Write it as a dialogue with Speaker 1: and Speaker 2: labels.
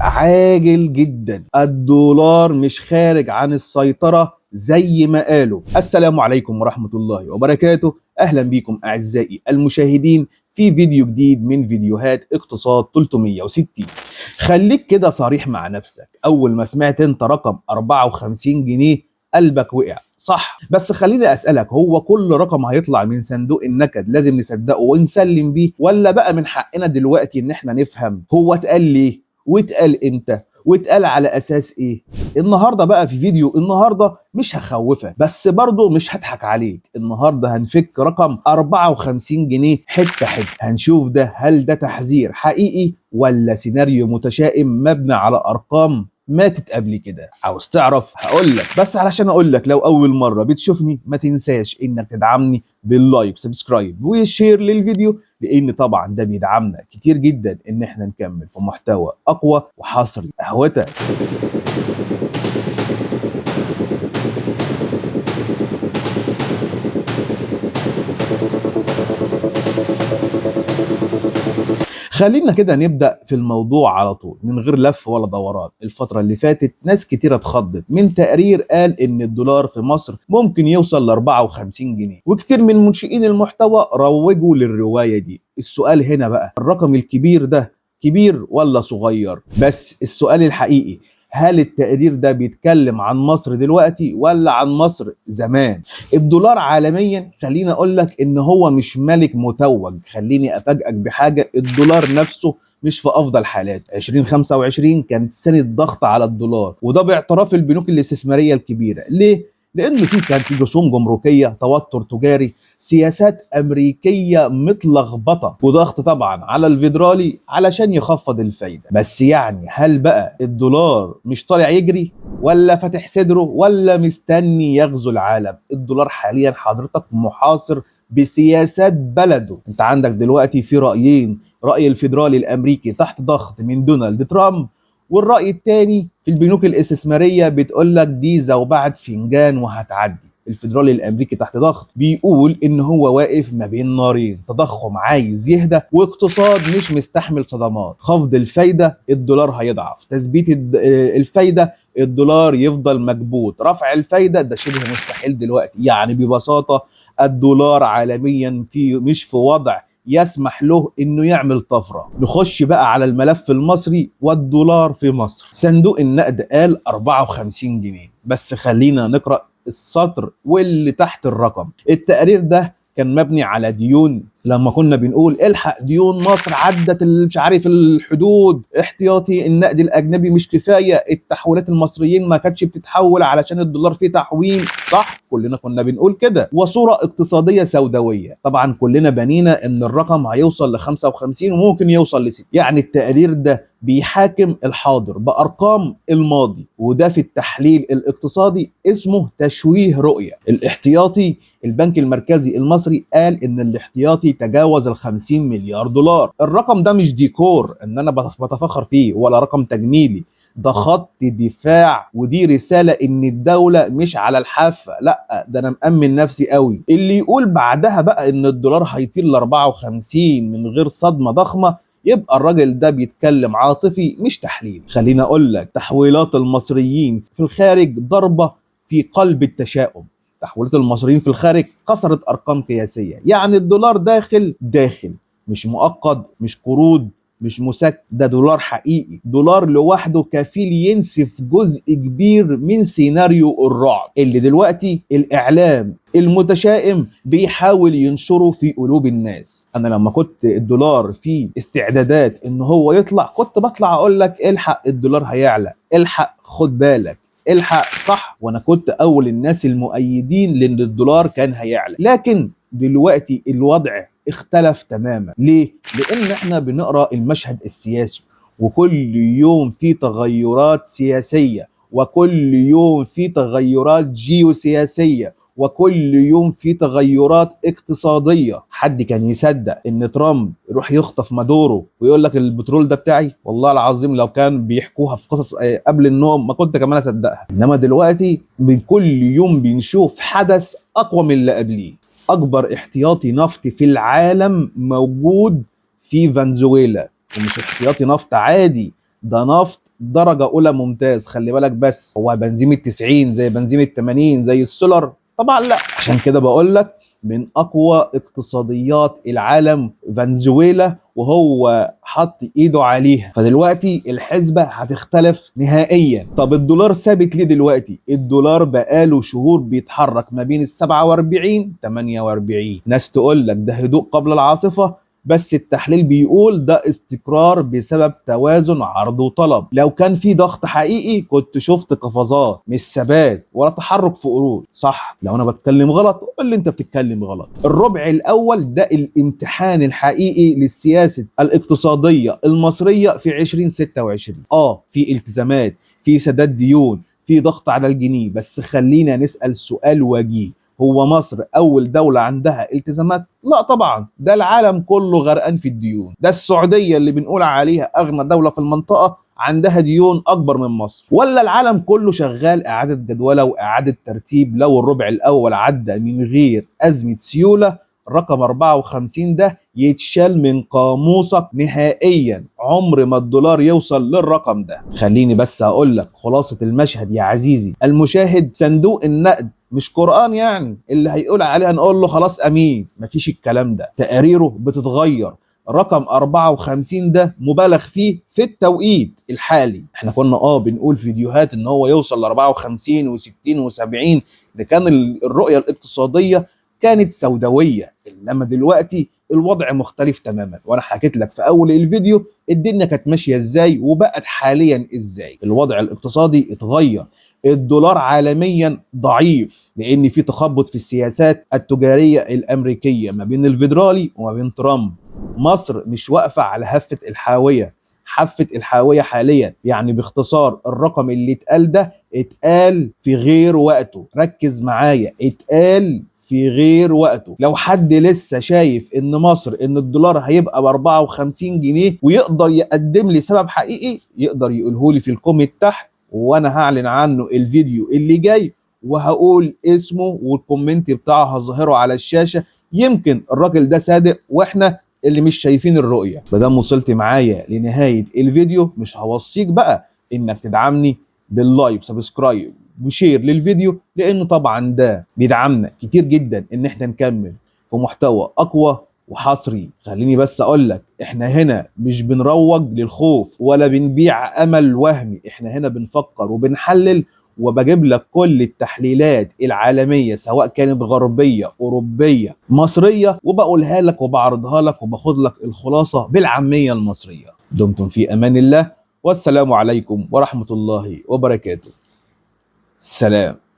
Speaker 1: عاجل جدا. الدولار مش خارج عن السيطرة زي ما قالوا. السلام عليكم ورحمة الله وبركاته. أهلا بكم أعزائي المشاهدين في فيديو جديد من فيديوهات اقتصاد 360. خليك كده صريح مع نفسك، أول ما سمعت أنت رقم 54 جنيه قلبك وقع صح؟ بس خليني أسألك، هو كل رقم هيطلع من صندوق النكد لازم نصدقه ونسلم بيه، ولا بقى من حقنا دلوقتي إن احنا نفهم هو اتقال ليه واتقال امتى واتقال على اساس ايه؟ النهارده بقى في فيديو النهارده مش هخوفك بس برضه مش هضحك عليك. النهارده هنفك رقم 54 جنيه حته حته، هنشوف ده هل ده تحذير حقيقي ولا سيناريو متشائم مبني على ارقام ماتت قبل كده. عاوز تعرف؟ هقول لك، بس علشان اقول لك لو اول مره بتشوفني ما تنساش انك تدعمني باللايك سبسكرايب وشير للفيديو، لان طبعا ده بيدعمنا كتير جدا ان احنا نكمل في محتوى اقوى وحصري. قهوتك. خلينا كده نبدأ في الموضوع على طول من غير لف ولا دوران. الفترة اللي فاتت ناس كتيرة اتخضت من تقرير قال ان الدولار في مصر ممكن يوصل ل 54 جنيه، وكتير من منشئين المحتوى روجوا للرواية دي. السؤال هنا بقى، الرقم الكبير ده كبير ولا صغير؟ بس السؤال الحقيقي، هل التقرير ده بيتكلم عن مصر دلوقتي ولا عن مصر زمان؟ الدولار عالميا خليني اقول لك ان هو مش ملك متوج. خليني افاجئك بحاجه، الدولار نفسه مش في افضل حالاته. 2025 كانت سنه ضغط على الدولار، وده باعتراف البنوك الاستثماريه الكبيره. ليه؟ لان كان في رسوم جمركيه، توتر تجاري، سياسات امريكيه متلخبطه، وضغط طبعا على الفيدرالي علشان يخفض الفايده. بس يعني هل بقى الدولار مش طالع يجري ولا فاتح صدره ولا مستني يغزو العالم؟ الدولار حاليا حضرتك محاصر بسياسات بلده. انت عندك دلوقتي في رأيين، رأي الفيدرالي الامريكي تحت ضغط من دونالد ترامب، والرأي الثاني في البنوك الاستثمارية بتقول لك دي زوبعة فنجان وهتعدي. الفيدرالي الامريكي تحت ضغط بيقول ان هو واقف ما بين نارين، تضخم عايز يهدى واقتصاد مش مستحمل صدمات. خفض الفايدة الدولار هيضعف، تثبيت الفايدة الدولار يفضل مكبوت، رفع الفايدة ده شبه مستحيل دلوقتي. يعني ببساطة الدولار عالميا مش في وضع يسمح له انه يعمل طفره. نخش بقى على الملف المصري والدولار في مصر. صندوق النقد قال 54 جنيه، بس خلينا نقرا السطر واللي تحت الرقم. التقرير ده كان مبني على ديون، لما كنا بنقول الحق ديون مصر عدت مش عارف الحدود، احتياطي النقد الاجنبي مش كفايه، التحويلات المصريين ما كانتش بتتحول علشان الدولار فيه تحويل، صح؟ كلنا كنا بنقول كده. وصوره اقتصاديه سوداويه. طبعا كلنا بنينا ان الرقم هيوصل ل 55 وممكن يوصل ل 60. يعني التقرير ده بيحاكم الحاضر بارقام الماضي، وده في التحليل الاقتصادي اسمه تشويه رؤيه. الاحتياطي البنك المركزي المصري قال ان الاحتياطي تجاوز ال 50 مليار دولار. الرقم ده مش ديكور ان انا بتفخر فيه ولا رقم تجميلي، ده خط دفاع، ودي رسالة ان الدولة مش على الحافة، لا ده انا مأمن نفسي قوي. اللي يقول بعدها بقى ان الدولار هيطير ل 54 من غير صدمة ضخمة يبقى الراجل ده بيتكلم عاطفي مش تحليل. خليني اقول لك، تحويلات المصريين في الخارج ضربة في قلب التشاؤم. تحويلات المصريين في الخارج كسرت ارقام قياسيه. يعني الدولار داخل مش مؤقت، مش قروض، مش مسك، ده دولار حقيقي. دولار لوحده كفيل ينسف جزء كبير من سيناريو الرعب اللي دلوقتي الاعلام المتشائم بيحاول ينشره في قلوب الناس. انا لما كنت الدولار فيه استعدادات ان هو يطلع، كنت بطلع اقول لك الحق الدولار هيعلى، الحق خد بالك، الحق، صح؟ وانا كنت اول الناس المؤيدين لان الدولار كان هيعلى. لكن دلوقتي الوضع اختلف تماما. ليه؟ لان احنا بنقرا المشهد السياسي، وكل يوم في تغيرات سياسيه، وكل يوم في تغيرات جيوسياسيه، وكل يوم في تغيرات اقتصاديه. حد كان يصدق ان ترامب يروح يخطف مادورو ويقول لك البترول ده بتاعي؟ والله العظيم لو كان بيحكوها في قصص قبل النوم ما كنت كمان اصدقها. انما دلوقتي بكل يوم بنشوف حدث اقوى من اللي قبليه. اكبر احتياطي نفط في العالم موجود في فنزويلا، ومش احتياطي نفط عادي، ده نفط درجة أولى ممتاز، خلي بالك. بس هو بنزين ال90 زي بنزين ال80 زي السولار؟ طبعا لا. عشان كده بقول لك من أقوى اقتصاديات العالم فنزويلا وهو حط إيده عليها. فدلوقتي الحسبة هتختلف نهائيا. طب الدولار ثابت ليه دلوقتي؟ الدولار بقاله شهور بيتحرك ما بين ال47 48. ناس تقول لك ده هدوء قبل العاصفة، بس التحليل بيقول ده استقرار بسبب توازن عرض وطلب. لو كان في ضغط حقيقي كنت شفت قفزات، مش ثبات ولا تحرك في قروض. صح؟ لو انا بتكلم غلط قول لي انت بتتكلم غلط. الربع الاول ده الامتحان الحقيقي للسياسه الاقتصاديه المصريه في 2026. في التزامات، في سداد ديون، في ضغط على الجنيه. بس خلينا نسأل سؤال وجيه، هو مصر أول دولة عندها التزامات؟ لا طبعا، ده العالم كله غرقان في الديون. ده السعودية اللي بنقول عليها أغنى دولة في المنطقة عندها ديون أكبر من مصر. ولا العالم كله شغال إعادة جدولة وإعادة ترتيب؟ لو الربع الأول عدى من غير أزمة سيولة، رقم 54 ده يتشال من قاموسك نهائيا. عمر ما الدولار يوصل للرقم ده. خليني بس أقول لك خلاصة المشهد يا عزيزي المشاهد، صندوق النقد مش قرآن يعني اللي هيقول عليه هنقول له خلاص امين. مفيش الكلام ده، تقاريره بتتغير. رقم 54 ده مبالغ فيه في التوقيت الحالي. احنا كنا بنقول فيديوهات ان هو يوصل ل 54 و60 و70، ده كان الرؤية الاقتصادية كانت سوداوية. انما دلوقتي الوضع مختلف تماما، وانا حكيت لك في اول الفيديو الدنيا كانت ماشية ازاي وبقت حاليا ازاي. الوضع الاقتصادي اتغير. الدولار عالميا ضعيف لان في تخبط في السياسات التجاريه الامريكيه ما بين الفيدرالي وما بين ترامب. مصر مش واقفه على حافه الحاويه حاليا. يعني باختصار الرقم اللي اتقال ده اتقال في غير وقته. ركز معايا، اتقال في غير وقته. لو حد لسه شايف ان مصر ان الدولار هيبقى ب 54 جنيه ويقدر يقدم لي سبب حقيقي، يقدر يقوله لي في الكومنت تحت، وانا هعلن عنه الفيديو اللي جاي، وهقول اسمه والكومنت بتاعه هظهره على الشاشة. يمكن الراجل ده صادق واحنا اللي مش شايفين الرؤية. مادام وصلت معايا لنهاية الفيديو مش هوصيك بقى انك تدعمني باللايك وسبسكرايب وشير للفيديو، لان طبعا ده بيدعمنا كتير جدا ان احنا نكمل في محتوى اقوى وحصري. خليني بس اقول لك احنا هنا مش بنروج للخوف ولا بنبيع امل وهمي، احنا هنا بنفكر وبنحلل، وبجيب لك كل التحليلات العالمية سواء كانت غربية أوروبية مصرية، وبقولها لك وبعرضها لك وباخد لك الخلاصة بالعامية المصرية. دمتم في أمان الله، والسلام عليكم ورحمة الله وبركاته. سلام.